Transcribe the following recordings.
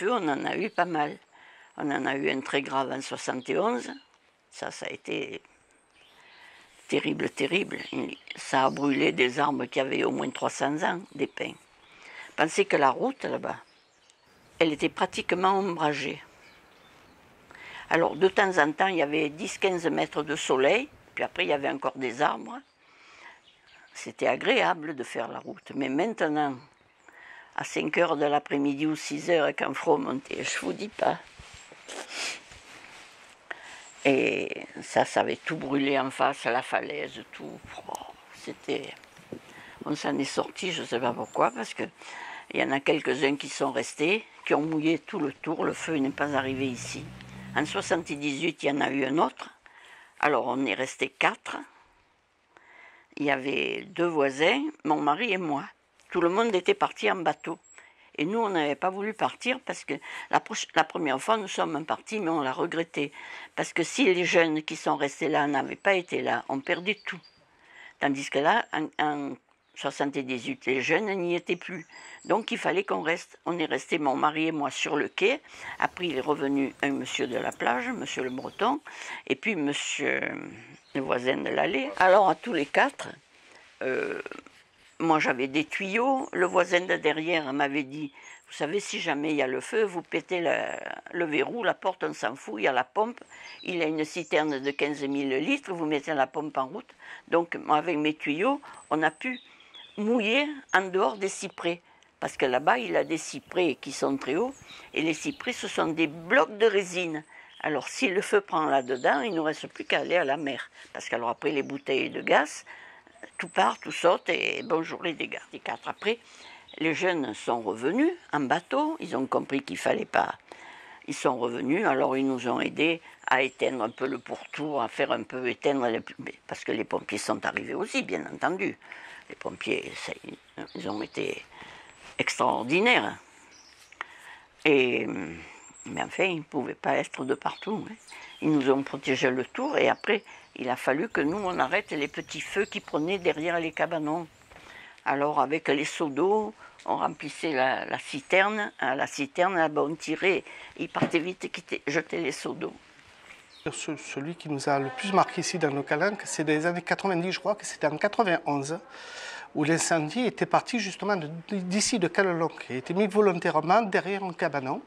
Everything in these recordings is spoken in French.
feux, on en a eu pas mal. On en a eu un très grave en 71. Ça a été terrible, terrible. Ça a brûlé des arbres qui avaient au moins 300 ans, des pins. Pensez que la route, là-bas, elle était pratiquement ombragée. Alors, de temps en temps, il y avait 10-15 mètres de soleil, puis après, il y avait encore des arbres. C'était agréable de faire la route. Mais maintenant, à 5 heures de l'après-midi ou 6 heures, quand il faut monter, je ne vous dis pas. Et ça avait tout brûlé en face, la falaise, tout. C'était... On s'en est sorti, je ne sais pas pourquoi, parce qu'il y en a quelques-uns qui sont restés, qui ont mouillé tout le tour. Le feu n'est pas arrivé ici. En 78, il y en a eu un autre. Alors, on est restés 4. Il y avait 2 voisins, mon mari et moi. Tout le monde était parti en bateau. Et nous, on n'avait pas voulu partir parce que la première fois, nous sommes partis, mais on l'a regretté. Parce que si les jeunes qui sont restés là n'avaient pas été là, on perdait tout. Tandis que là, en 78, les jeunes n'y étaient plus. Donc il fallait qu'on reste. On est resté, mon mari et moi, sur le quai. Après, il est revenu un monsieur de la plage, monsieur le Breton, et puis monsieur le voisin de l'allée. Alors, à tous les 4, moi j'avais des tuyaux. Le voisin de derrière m'avait dit, vous savez, si jamais il y a le feu, vous pétez le verrou, la porte, on s'en fout, il y a la pompe. Il a une citerne de 15 000 litres, vous mettez la pompe en route. Donc, moi, avec mes tuyaux, on a pu mouiller en dehors des cyprès. Parce que là-bas, il y a des cyprès qui sont très hauts. Et les cyprès, ce sont des blocs de résine. Alors, si le feu prend là-dedans, il ne nous reste plus qu'à aller à la mer. Parce qu'alors, après, les bouteilles de gaz, tout part, tout saute, et bonjour les dégâts. Les 4 après, les jeunes sont revenus en bateau. Ils ont compris qu'il ne fallait pas. Ils sont revenus, alors ils nous ont aidés à éteindre un peu le pourtour, à faire un peu éteindre, parce que les pompiers sont arrivés aussi, bien entendu. Les pompiers, ils ont été extraordinaires. Mais enfin, ils ne pouvaient pas être de partout. Hein. Ils nous ont protégé le tour, et après, il a fallu que nous, on arrête les petits feux qui prenaient derrière les cabanons. Alors, avec les seaux d'eau, on remplissait la citerne. À la citerne, là-bas, on tirait. Ils partaient vite, jetaient les seaux d'eau. Celui qui nous a le plus marqué ici dans nos calanques, c'est des années 90, je crois que c'était en 91, où l'incendie était parti justement d'ici de Calelonque, et était mis volontairement derrière un cabanon.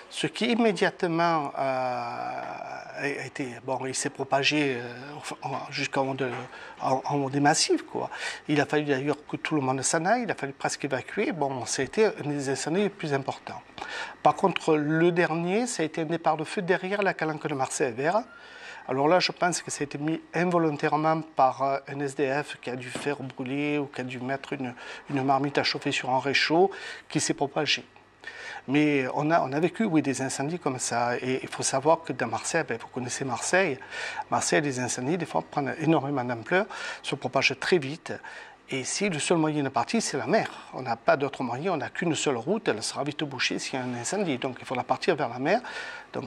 Ce qui immédiatement il s'est propagé jusqu'en haut des massifs, quoi. Il a fallu d'ailleurs que tout le monde s'en aille, il a fallu presque évacuer. Bon, ça a été un des incendies les plus importants. Par contre, le dernier, ça a été un départ de feu derrière la calanque de Marseille-Vert. Alors là, je pense que ça a été mis involontairement par un SDF qui a dû faire brûler ou qui a dû mettre une marmite à chauffer sur un réchaud qui s'est propagé. Mais on a vécu, oui, des incendies comme ça. Et il faut savoir que dans Marseille, vous connaissez Marseille, les incendies, des fois, prennent énormément d'ampleur, se propagent très vite. Et si le seul moyen de partir, c'est la mer. On n'a pas d'autre moyen, on n'a qu'une seule route, elle sera vite bouchée s'il y a un incendie. Donc il faudra partir vers la mer. Donc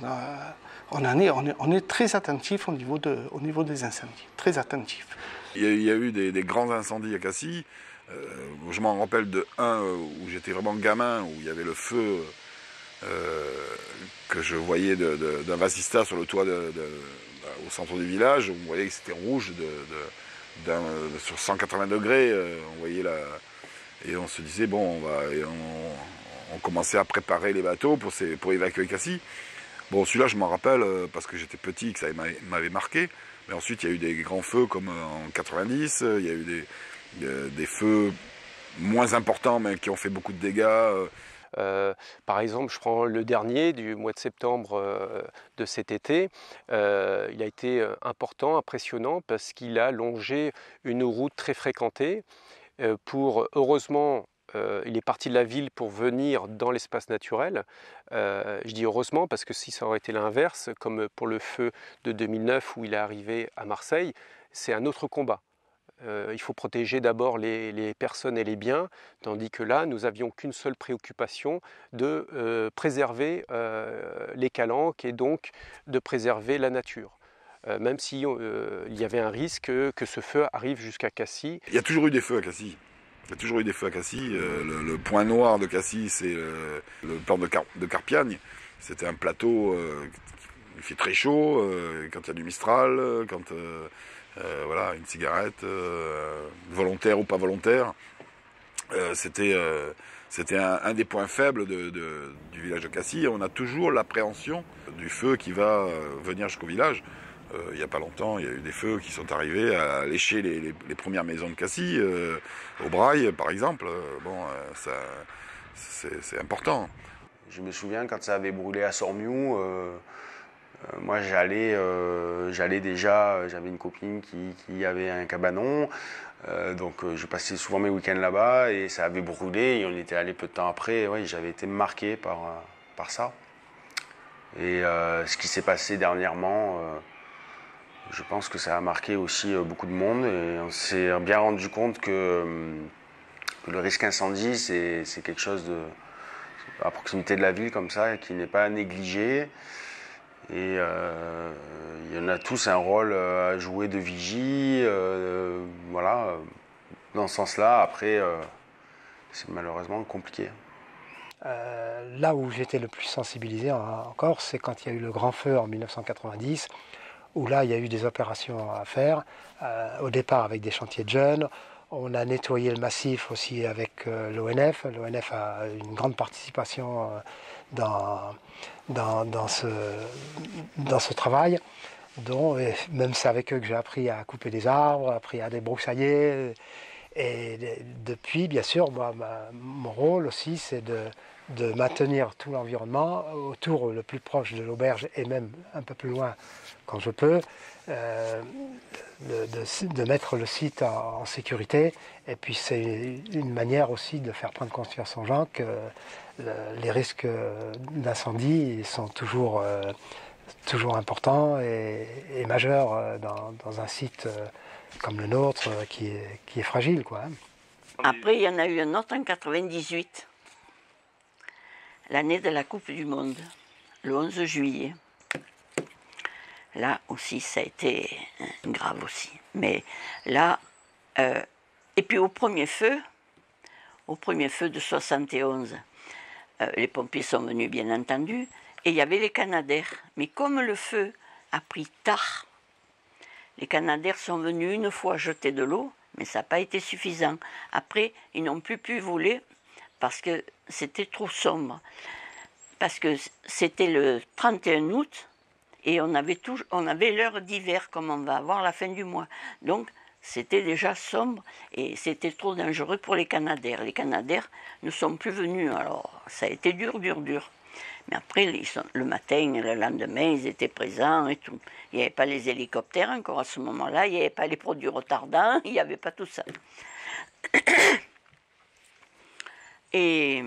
on est très attentif au niveau des incendies, très attentif. Il y a eu des grands incendies à Cassis. Je m'en rappelle de un où j'étais vraiment gamin, où il y avait le feu que je voyais d'un vasista sur le toit au centre du village. On voyait que c'était rouge sur 180 degrés. On voyait et on se disait bon, on commençait à préparer les bateaux pour évacuer Cassis. Bon, celui-là, je m'en rappelle parce que j'étais petit, que ça m'avait marqué. Mais ensuite, il y a eu des grands feux comme en 90. Il y a eu des feux moins importants, mais qui ont fait beaucoup de dégâts. Par exemple, je prends le dernier du mois de septembre de cet été. Il a été important, impressionnant, parce qu'il a longé une route très fréquentée. Heureusement, il est parti de la ville pour venir dans l'espace naturel. Je dis heureusement parce que si ça aurait été l'inverse, comme pour le feu de 2009 où il est arrivé à Marseille, c'est un autre combat. Il faut protéger d'abord les personnes et les biens, tandis que là, nous n'avions qu'une seule préoccupation, de préserver les calanques et donc de préserver la nature. Même si il y avait un risque que ce feu arrive jusqu'à Cassis. Il y a toujours eu des feux à Cassis. Il y a toujours eu des feux à Cassis. Le point noir de Cassis, c'est le port de Carpiagne. C'était un plateau, il fait très chaud, quand il y a du Mistral, quand voilà, une cigarette, volontaire ou pas volontaire. C'était un des points faibles du village de Cassis. On a toujours l'appréhension du feu qui va venir jusqu'au village. Il n'y a pas longtemps, il y a eu des feux qui sont arrivés à lécher les premières maisons de Cassis, au Braille par exemple. C'est important. Je me souviens quand ça avait brûlé à Sormiou, moi j'allais déjà, j'avais une copine qui avait un cabanon, donc je passais souvent mes week-ends là-bas et ça avait brûlé et on était allé peu de temps après. Ouais, j'avais été marqué par ça. Et ce qui s'est passé dernièrement, je pense que ça a marqué aussi beaucoup de monde et on s'est bien rendu compte que le risque incendie, c'est quelque chose à proximité de la ville comme ça qui n'est pas négligé. Et il y en a tous un rôle à jouer de vigie, voilà, dans ce sens-là. Après, c'est malheureusement compliqué. Là où j'étais le plus sensibilisé encore, c'est quand il y a eu le grand feu en 1990, où là il y a eu des opérations à faire, au départ avec des chantiers de jeunes. On a nettoyé le massif aussi avec l'ONF. L'ONF a une grande participation dans ce travail. Donc, même c'est avec eux que j'ai appris à couper des arbres, appris à débroussailler. Et depuis, bien sûr, moi, mon rôle aussi, c'est de maintenir tout l'environnement autour le plus proche de l'auberge et même un peu plus loin quand je peux, de mettre le site en sécurité. Et puis c'est une manière aussi de faire prendre conscience aux gens que les risques d'incendie sont toujours importants et majeurs dans un site comme le nôtre qui est fragile, quoi. Après, il y en a eu un autre en 98, l'année de la Coupe du Monde, le 11 juillet. Là aussi, ça a été grave aussi. Mais là, et puis au premier feu de 71, les pompiers sont venus, bien entendu, et il y avait les Canadaires. Mais comme le feu a pris tard, les Canadaires sont venus une fois jeter de l'eau, mais ça n'a pas été suffisant. Après, ils n'ont plus pu voler parce que c'était trop sombre. Parce que c'était le 31 août et on avait l'heure d'hiver comme on va avoir la fin du mois. Donc, c'était déjà sombre et c'était trop dangereux pour les Canadaires. Les Canadaires ne sont plus venus, alors ça a été dur. Mais après, le matin et le lendemain, ils étaient présents et tout. Il n'y avait pas les hélicoptères encore à ce moment-là, il n'y avait pas les produits retardants, il n'y avait pas tout ça. Et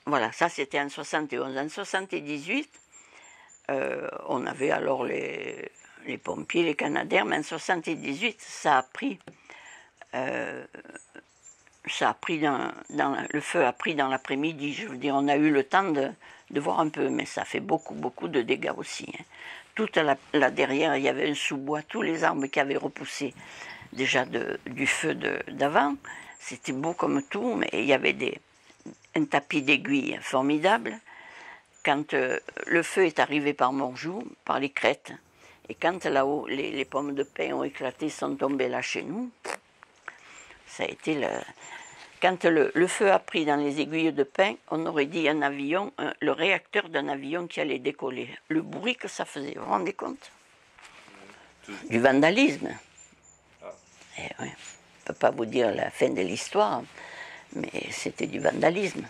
voilà, ça c'était en 71. En 78, on avait alors les pompiers, les Canadaires, mais en 78, le feu a pris dans l'après-midi. Je veux dire, on a eu le temps de voir un peu, mais ça fait beaucoup de dégâts aussi. Hein. Tout là derrière, il y avait un sous-bois, tous les arbres qui avaient repoussé déjà du feu d'avant. C'était beau comme tout, mais il y avait un tapis d'aiguilles formidable. Quand le feu est arrivé par Morjou, par les crêtes, et quand là-haut, les pommes de pin ont éclaté, sont tombées là chez nous, ça a été quand le feu a pris dans les aiguilles de pin, on aurait dit un avion, le réacteur d'un avion qui allait décoller. Le bruit que ça faisait, vous vous rendez compte? Du vandalisme. Eh oui, je ne peux pas vous dire la fin de l'histoire, mais c'était du vandalisme.